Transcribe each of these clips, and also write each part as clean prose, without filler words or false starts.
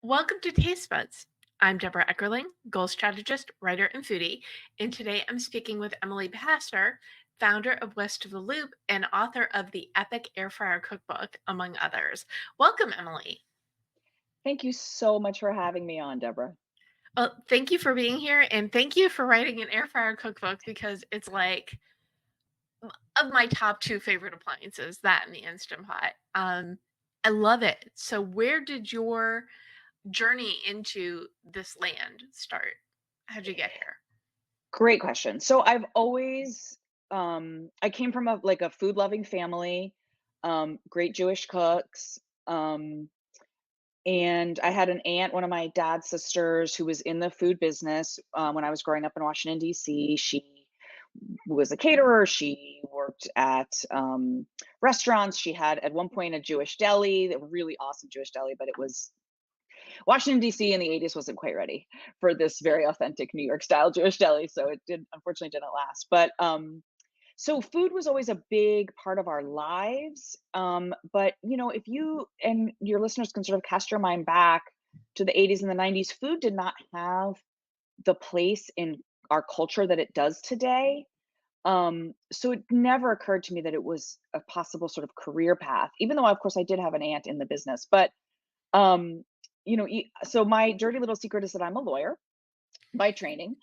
Welcome to Taste Buds. I'm Debra Eckerling, goal strategist, writer, and foodie, and today I'm speaking with Emily Pastor, founder of West of the Loop and author of the epic Air Fryer Cookbook, among others. Welcome, Emily. Thank you so much for having me on, Deborah. Well, thank you for being here, and thank you for writing an Air Fryer Cookbook because it's like of my top two favorite appliances, that and the Instant Pot. I love it. So, where did your journey into this land start? How'd you get here? Great question. So I've always I came from a food loving family, great Jewish cooks. Um and I had an aunt, one of my dad's sisters, who was in the food business when I was growing up in Washington, D.C. She was a caterer. She worked at restaurants. She had at one point a Jewish deli, a really awesome Jewish deli, but it was Washington, D.C. in the 80s wasn't quite ready for this very authentic New York style Jewish deli. So it did unfortunately didn't last. But so food was always a big part of our lives. But if you and your listeners can sort of cast your mind back to the 80s and the 90s, food did not have the place in our culture that it does today. So it never occurred to me that it was a possible sort of career path, even though of course I did have an aunt in the business. But um, so my dirty little secret is that I'm a lawyer by training.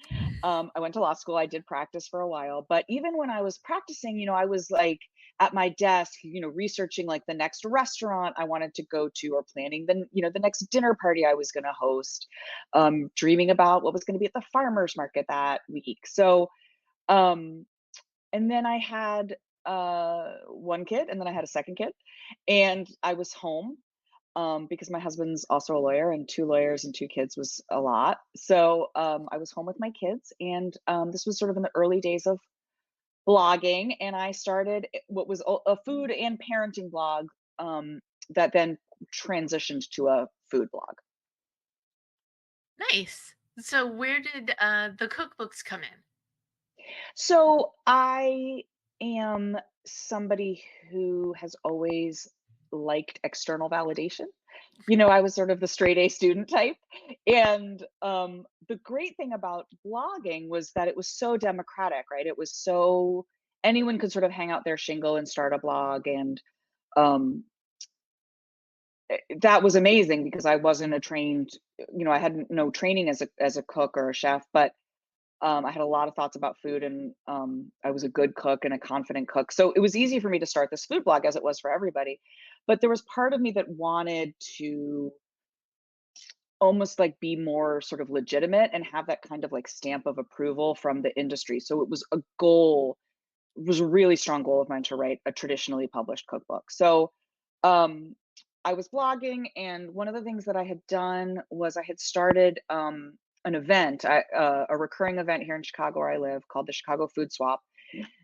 I went to law school. I did practice for a while, but even when I was practicing, I was like at my desk, researching like the next restaurant I wanted to go to, or planning the next dinner party I was going to host, dreaming about what was going to be at the farmers market that week. So, um, and then I had one kid, and then I had a second kid, and I was home because my husband's also a lawyer, and two lawyers and two kids was a lot. So I was home with my kids, and this was sort of in the early days of blogging, and I started what was a food and parenting blog that then transitioned to a food blog. Nice. So where did the cookbooks come in? So I am somebody who has always liked external validation. I was sort of the straight A student type. And the great thing about blogging was that it was so democratic, right? It was so anyone could sort of hang out their shingle and start a blog. And um, that was amazing because I wasn't a trained, I had no training as a cook or a chef, but I had a lot of thoughts about food, and I was a good cook and a confident cook. So it was easy for me to start this food blog as it was for everybody. But there was part of me that wanted to almost like be more sort of legitimate and have that kind of like stamp of approval from the industry. So it was a really strong goal of mine to write a traditionally published cookbook. So um, I was blogging, and one of the things that I had done was I had started an event, a recurring event here in Chicago where I live called the Chicago Food Swap.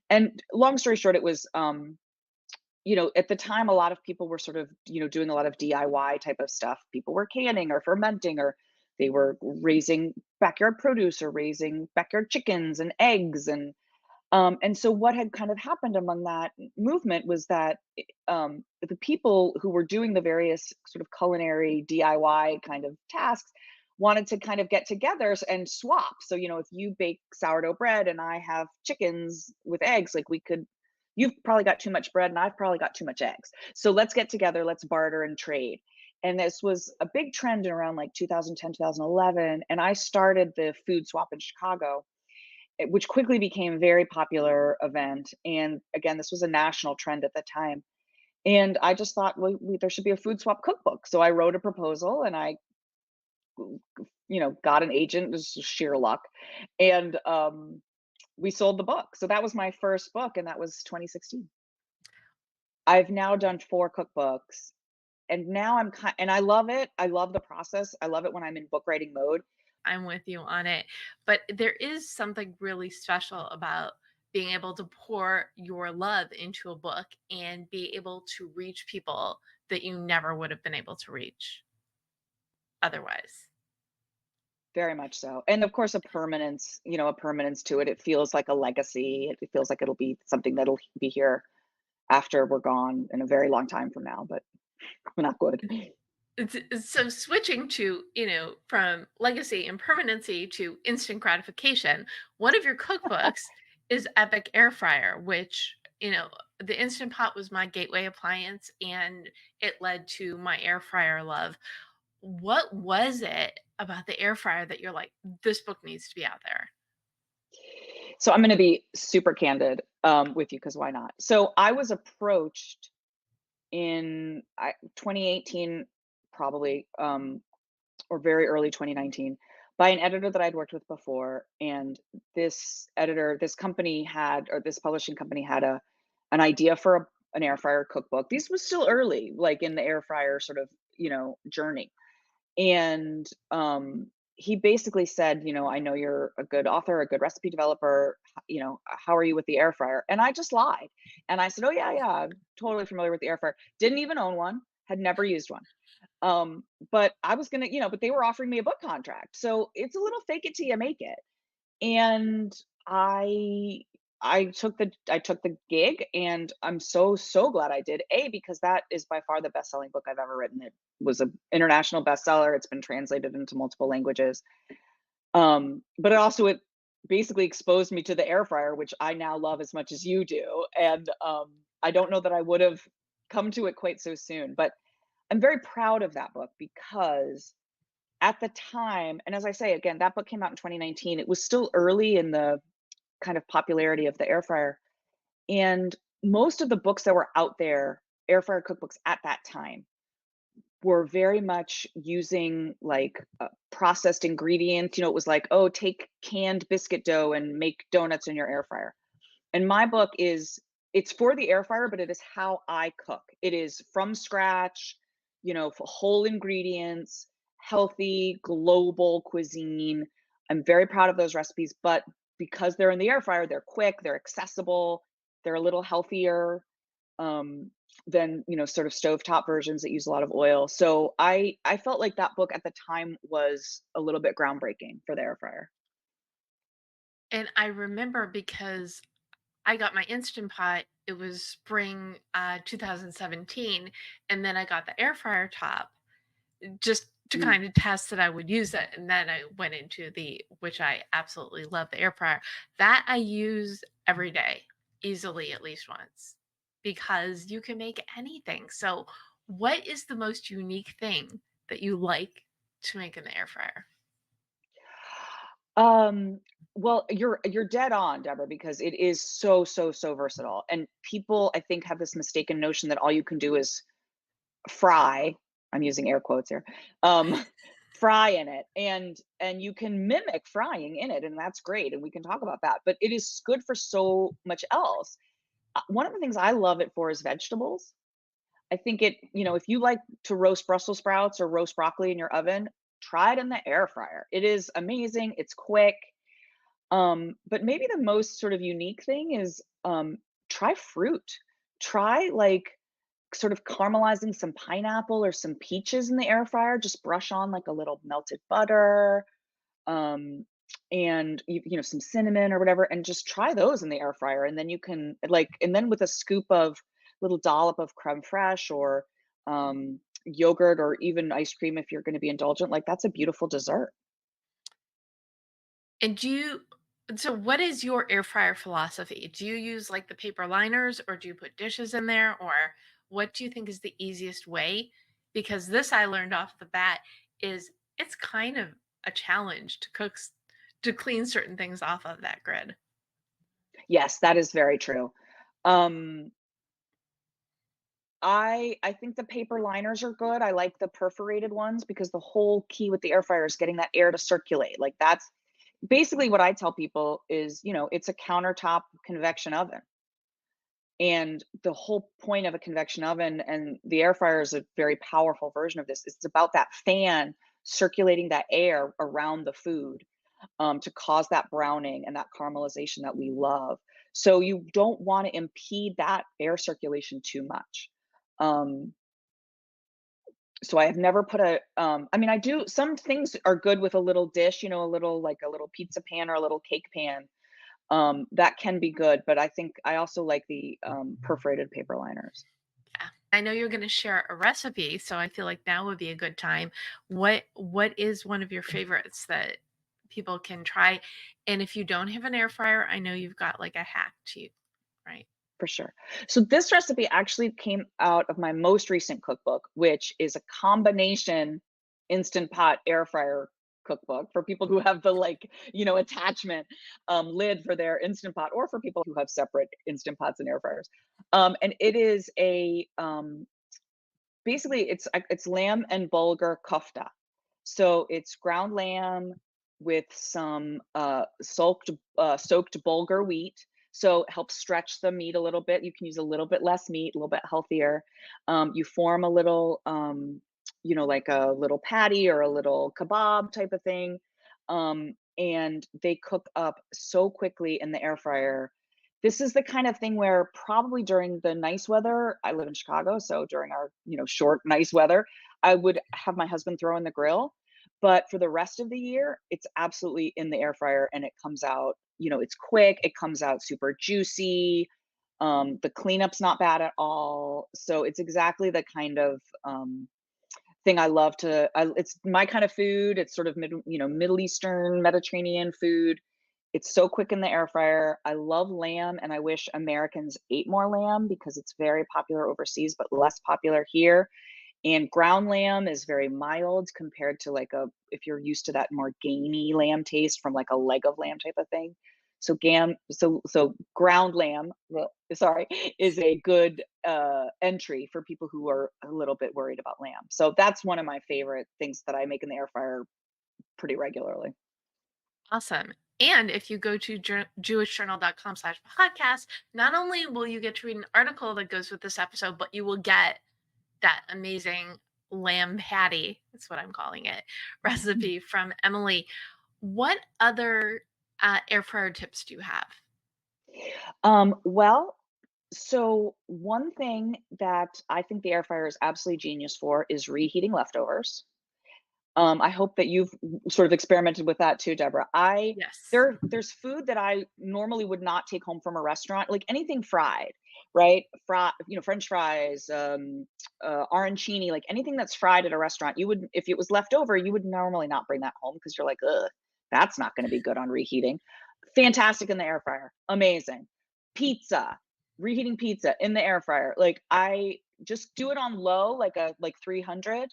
And long story short, it was at the time, a lot of people were sort of, doing a lot of DIY type of stuff. People were canning or fermenting, or they were raising backyard produce or raising backyard chickens and eggs. And so what had kind of happened among that movement was that the people who were doing the various sort of culinary DIY kind of tasks wanted to kind of get together and swap. So, if you bake sourdough bread and I have chickens with eggs, like you've probably got too much bread and I've probably got too much eggs. So let's get together, let's barter and trade. And this was a big trend in around like 2010, 2011. And I started the food swap in Chicago, which quickly became a very popular event. And again, this was a national trend at the time. And I just thought, well, there should be a food swap cookbook. So I wrote a proposal, and I, got an agent, this was sheer luck. And we sold the book. So that was my first book, and that was 2016. I've now done four cookbooks, and now and I love it. I love the process. I love it when I'm in book writing mode. I'm with you on it. But there is something really special about being able to pour your love into a book and be able to reach people that you never would have been able to reach otherwise. Very much so. And of course, a permanence to it. It feels like a legacy. It feels like it'll be something that'll be here after we're gone in a very long time from now, but we're not good. So switching to, from legacy and permanency to instant gratification, one of your cookbooks is Epic Air Fryer, which, the Instant Pot was my gateway appliance and it led to my air fryer love. What was it about the air fryer that you're like, this book needs to be out there? So I'm going to be super candid with you because why not? So I was approached in 2018, probably, or very early 2019, by an editor that I'd worked with before. And this company had, or this publishing company had an idea for an air fryer cookbook. These was still early, like in the air fryer sort of, journey. And he basically said, I know you're a good author, a good recipe developer. How are you with the air fryer? And I just lied. And I said, oh, yeah, yeah, I'm totally familiar with the air fryer. Didn't even own one, had never used one. But I was gonna, but they were offering me a book contract. So it's a little fake it till you make it. And I I took the gig, and I'm so glad I did. Because that is by far the best-selling book I've ever written. It was an international bestseller. It's been translated into multiple languages. But it basically exposed me to the air fryer, which I now love as much as you do. And I don't know that I would have come to it quite so soon. But I'm very proud of that book because at the time, and as I say again, that book came out in 2019. It was still early in the kind of popularity of the air fryer. And most of the books that were out there, air fryer cookbooks at that time, were very much using like processed ingredients. It was like, oh, take canned biscuit dough and make donuts in your air fryer. And my book it's for the air fryer, but it is how I cook. It is from scratch, for whole ingredients, healthy, global cuisine. I'm very proud of those recipes, but because they're in the air fryer, they're quick, they're accessible, they're a little healthier than, sort of stovetop versions that use a lot of oil. So I felt like that book at the time was a little bit groundbreaking for the air fryer. And I remember because I got my Instant Pot, it was spring 2017, and then I got the air fryer top just to Mm. kind of test that I would use it. And then I went into which I absolutely love, the air fryer. That I use every day, easily at least once, because you can make anything. So, what is the most unique thing that you like to make in the air fryer? Um, well, you're dead on, Deborah, because it is so versatile. And people, I think, have this mistaken notion that all you can do is fry. I'm using air quotes here. Um, fry in it, and you can mimic frying in it, and that's great. And we can talk about that. But it is good for so much else. One of the things I love it for is vegetables. I think if you like to roast Brussels sprouts or roast broccoli in your oven, try it in the air fryer. It is amazing. It's quick. But maybe the most sort of unique thing is try fruit. Try like sort of caramelizing some pineapple or some peaches in the air fryer. Just brush on like a little melted butter, um, and some cinnamon or whatever, and just try those in the air fryer. And then you can and then with a scoop of little dollop of creme fraiche or yogurt or even ice cream if you're going to be indulgent, like that's a beautiful dessert. And so what is your air fryer philosophy? Do you use like the paper liners, or do you put dishes in there, or what do you think is the easiest way? Because this I learned off the bat is it's kind of a challenge to clean certain things off of that grid. Yes, that is very true. Um, I think the paper liners are good. I like the perforated ones because the whole key with the air fryer is getting that air to circulate. Like that's basically what I tell people is, it's a countertop convection oven. And the whole point of a convection oven, and the air fryer is a very powerful version of this, is it's about that fan circulating that air around the food to cause that browning and that caramelization that we love. So you don't want to impede that air circulation too much. Um, so I have never put I mean, I do, some things are good with a little dish, a little pizza pan or a little cake pan. That can be good, but I think I also like the perforated paper liners. Yeah. I know you're going to share a recipe, so I feel like now would be a good time. What is one of your favorites that people can try? And if you don't have an air fryer, I know you've got like a hack too, right? For sure. So this recipe actually came out of my most recent cookbook, which is a combination Instant Pot air fryer cookbook for people who have the like, attachment lid for their Instant Pot, or for people who have separate Instant Pots and air fryers. And it is a basically it's lamb and bulgur kofta. So it's ground lamb with some soaked bulgur wheat. So it helps stretch the meat a little bit. You can use a little bit less meat, a little bit healthier. You form a little, like a little patty or a little kebab type of thing. And they cook up so quickly in the air fryer. This is the kind of thing where probably during the nice weather, I live in Chicago, so during our, short nice weather, I would have my husband throw in the grill. But for the rest of the year, it's absolutely in the air fryer and it comes out, it's quick, it comes out super juicy. The cleanup's not bad at all. So it's exactly the kind of thing I love it's my kind of food. It's sort of Middle Eastern, Mediterranean food. It's so quick in the air fryer. I love lamb, and I wish Americans ate more lamb because it's very popular overseas, but less popular here. And ground lamb is very mild compared to like if you're used to that more gamey lamb taste from like a leg of lamb type of thing. So ground lamb, sorry, is a good entry for people who are a little bit worried about lamb. So that's one of my favorite things that I make in the air fryer pretty regularly. Awesome. And if you go to jewishjournal.com/podcast, not only will you get to read an article that goes with this episode, but you will get that amazing lamb patty, that's what I'm calling it, recipe from Emily. What other air fryer tips do you have? Well, so one thing that I think the air fryer is absolutely genius for is reheating leftovers. I hope that you've sort of experimented with that too, Deborah. Yes. There's food that I normally would not take home from a restaurant, like anything fried, right? French fries, arancini, like anything that's fried at a restaurant. You would, if it was left over, you would normally not bring that home because you're like, ugh, that's not going to be good on reheating. Fantastic in the air fryer, amazing. Pizza, reheating pizza in the air fryer. Like I just do it on low, like 300,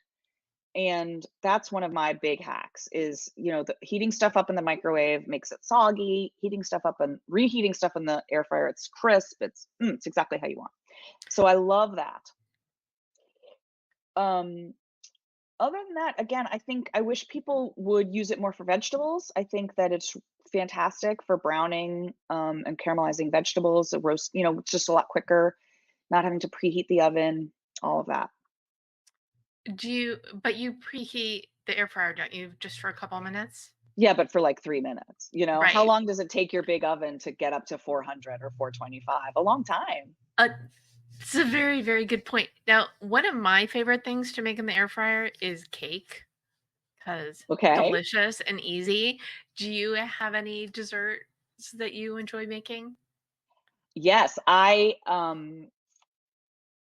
and that's one of my big hacks is, the heating stuff up in the microwave makes it soggy, heating stuff up and reheating stuff in the air fryer, it's crisp, it's exactly how you want. So I love that. Um, Other than that, again, I think I wish people would use it more for vegetables. I think that it's fantastic for browning, and caramelizing vegetables, a roast, it's just a lot quicker, not having to preheat the oven, all of that. But you preheat the air fryer, don't you, just for a couple minutes? Yeah, but for like 3 minutes, How Right. long does it take your big oven to get up to 400 or 425? A long time. Uh, it's a very, very good point. Now, one of my favorite things to make in the air fryer is cake because Okay. delicious and easy. Do you have any desserts that you enjoy making? Yes,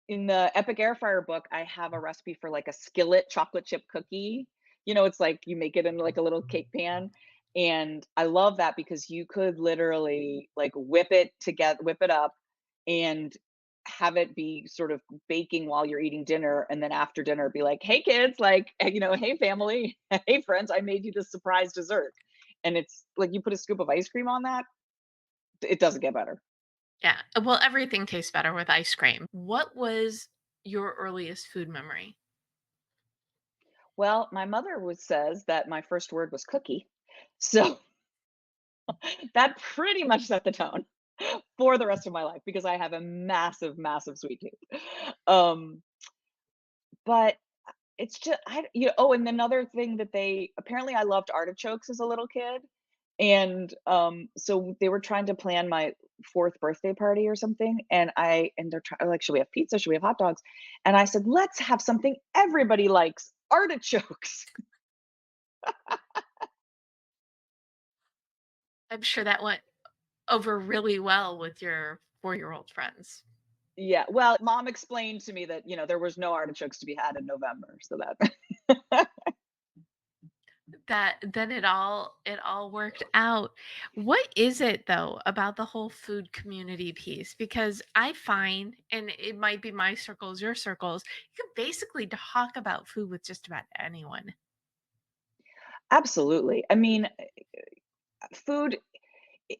in the Epic Air Fryer book, I have a recipe for like a skillet chocolate chip cookie. It's like you make it in like a little cake pan. And I love that because you could literally like whip it up and have it be sort of baking while you're eating dinner. And then after dinner, be like, hey kids, like, hey family, hey friends, I made you this surprise dessert. And it's like you put a scoop of ice cream on that, it doesn't get better. Yeah. Well, everything tastes better with ice cream. What was your earliest food memory? Well, my mother says that my first word was cookie. So that pretty much set the tone for the rest of my life because I have a massive, massive sweet tooth. Um, but it's just, oh, and another thing that apparently I loved artichokes as a little kid. And so they were trying to plan my fourth birthday party or something. And they're trying, like, should we have pizza? Should we have hot dogs? And I said, let's have something everybody likes, artichokes. I'm sure that went over really well with your 4-year-old friends. Yeah, well, mom explained to me that, there was no artichokes to be had in November, so that That then it all worked out. What is it though about the whole food community piece? Because I find, and it might be my circles, your circles, you can basically talk about food with just about anyone. Absolutely. I mean, food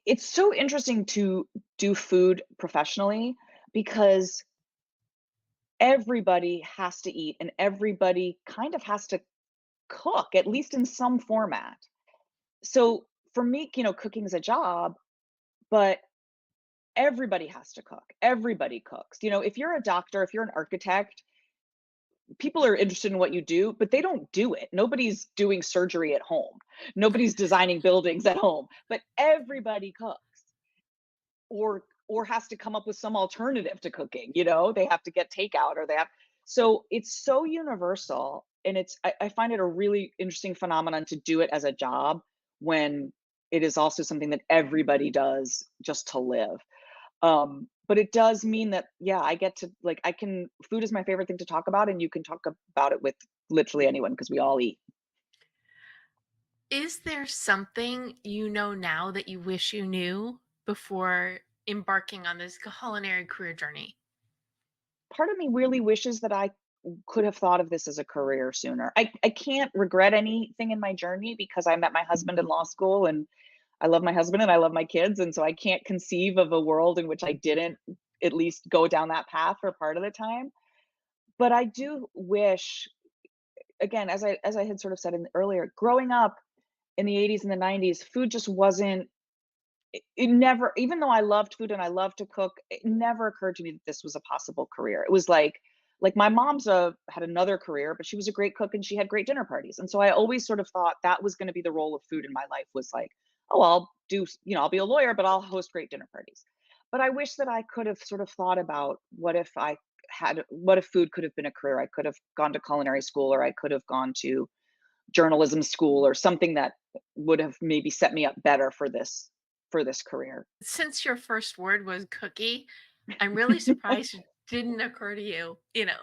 it's so interesting to do food professionally because everybody has to eat and everybody kind of has to cook, at least in some format. So for me, cooking is a job, but everybody has to cook. Everybody cooks. If you're a doctor, if you're an architect, people are interested in what you do, but they don't do it. Nobody's doing surgery at home. Nobody's designing buildings at home, but everybody cooks or has to come up with some alternative to cooking. They have to get takeout or they have so it's so universal and I find it a really interesting phenomenon to do it as a job when it is also something that everybody does just to live. But it does mean that, yeah, I get to like I can food is my favorite thing to talk about, and you can talk about it with literally anyone because we all eat. Is there something you know now that you wish you knew before embarking on this culinary career journey? Part of me really wishes that I could have thought of this as a career sooner. I can't regret anything in my journey because I met my husband in law school and I love my husband and I love my kids, and so I can't conceive of a world in which I didn't at least go down that path for part of the time. But I do wish, again, as I had sort of said earlier, growing up in the 80s and the 90s, food just wasn't it never, even though I loved food and I loved to cook, it never occurred to me that this was a possible career. It was like my mom's had another career, but she was a great cook and she had great dinner parties. And so I always sort of thought that was going to be the role of food in my life was like, oh, I'll be a lawyer, but I'll host great dinner parties. But I wish that I could have sort of thought about what if food could have been a career? I could have gone to culinary school or I could have gone to journalism school or something that would have maybe set me up better for this career. Since your first word was cookie, I'm really surprised it didn't occur to you,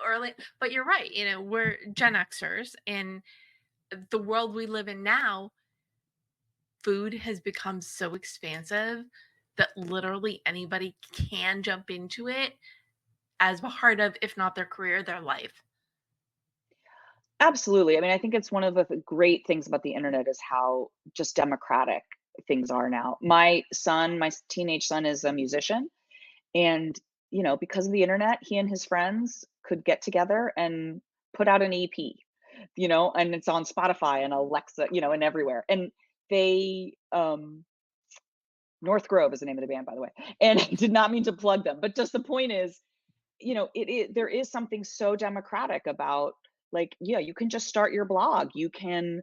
early. But you're right. We're Gen Xers, and the world we live in now, food has become so expansive that literally anybody can jump into it as a part of, if not their career, their life. Absolutely. I mean, I think it's one of the great things about the internet is how just democratic things are now. My teenage son is a musician and, because of the internet, he and his friends could get together and put out an EP, and it's on Spotify and Alexa, and everywhere. And they North Grove is the name of the band, by the way. And I did not mean to plug them, but just the point is, there is something so democratic about like, yeah, you can just start your blog. You can,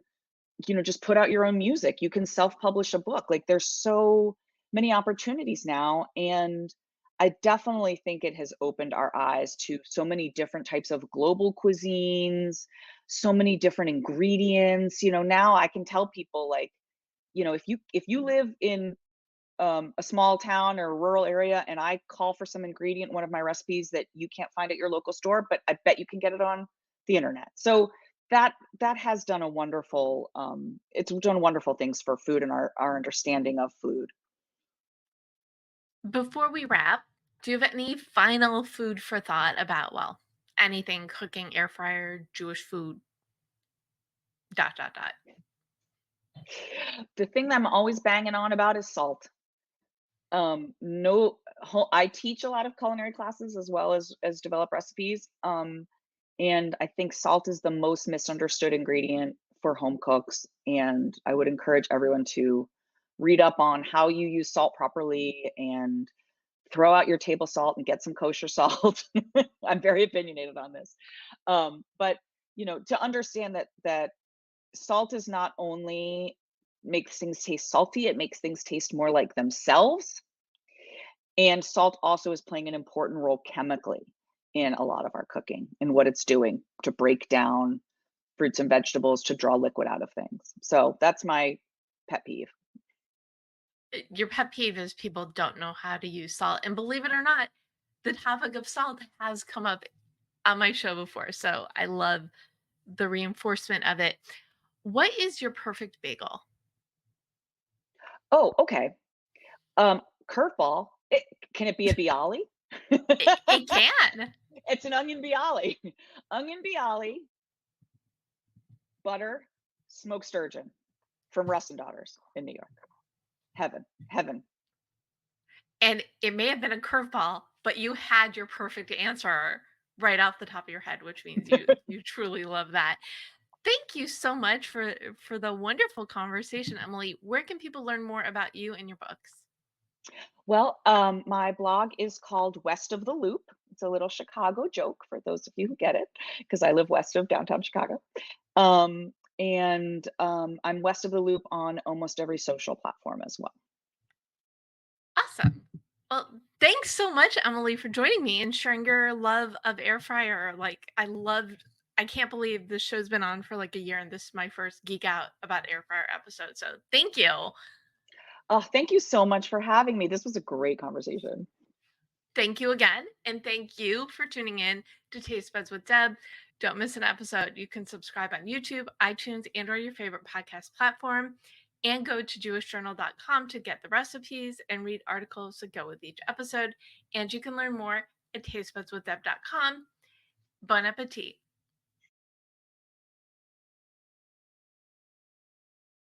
just put out your own music. You can self-publish a book. Like there's so many opportunities now. And I definitely think it has opened our eyes to so many different types of global cuisines, so many different ingredients. Now I can tell people like, if you live in a small town or a rural area and I call for some ingredient, one of my recipes that you can't find at your local store, but I bet you can get it on the internet. So that has done a wonderful it's done wonderful things for food and our understanding of food. Before we wrap, do you have any final food for thought about, well, anything cooking, air fryer, Jewish food, dot, dot, dot? The thing that I'm always banging on about is salt. No, I teach a lot of culinary classes as well as develop recipes. And I think salt is the most misunderstood ingredient for home cooks. And I would encourage everyone to read up on how you use salt properly and throw out your table salt and get some kosher salt. I'm very opinionated on this. But to understand that salt is not only makes things taste salty, it makes things taste more like themselves. And salt also is playing an important role chemically in a lot of our cooking and what it's doing to break down fruits and vegetables to draw liquid out of things. So that's my pet peeve. Your pet peeve is people don't know how to use salt. And believe it or not, the topic of salt has come up on my show before, so I love the reinforcement of it. What is your perfect bagel? Oh, okay. Curveball. Can it be a bialy? It can. It's an onion bialy. Onion bialy, butter, smoked sturgeon from Russ& Daughters in New York. Heaven, heaven. And it may have been a curveball, but you had your perfect answer right off the top of your head, which means you truly love that. Thank you so much for the wonderful conversation, Emily. Where can people learn more about you and your books? Well, my blog is called West of the Loop. It's a little Chicago joke for those of you who get it, because I live west of downtown Chicago. I'm West of the Loop on almost every social platform as well. Awesome. Well, thanks so much, Emily, for joining me and sharing your love of air fryer. Like, I can't believe this show's been on for like a year and this is my first geek out about air fryer episode. So thank you. Oh, thank you so much for having me. This was a great conversation. Thank you again. And thank you for tuning in to Taste Buds with Deb. Don't miss an episode. You can subscribe on YouTube, iTunes, and or your favorite podcast platform. And go to jewishjournal.com to get the recipes and read articles that go with each episode. And you can learn more at tastebudswithdeb.com. Bon appetit.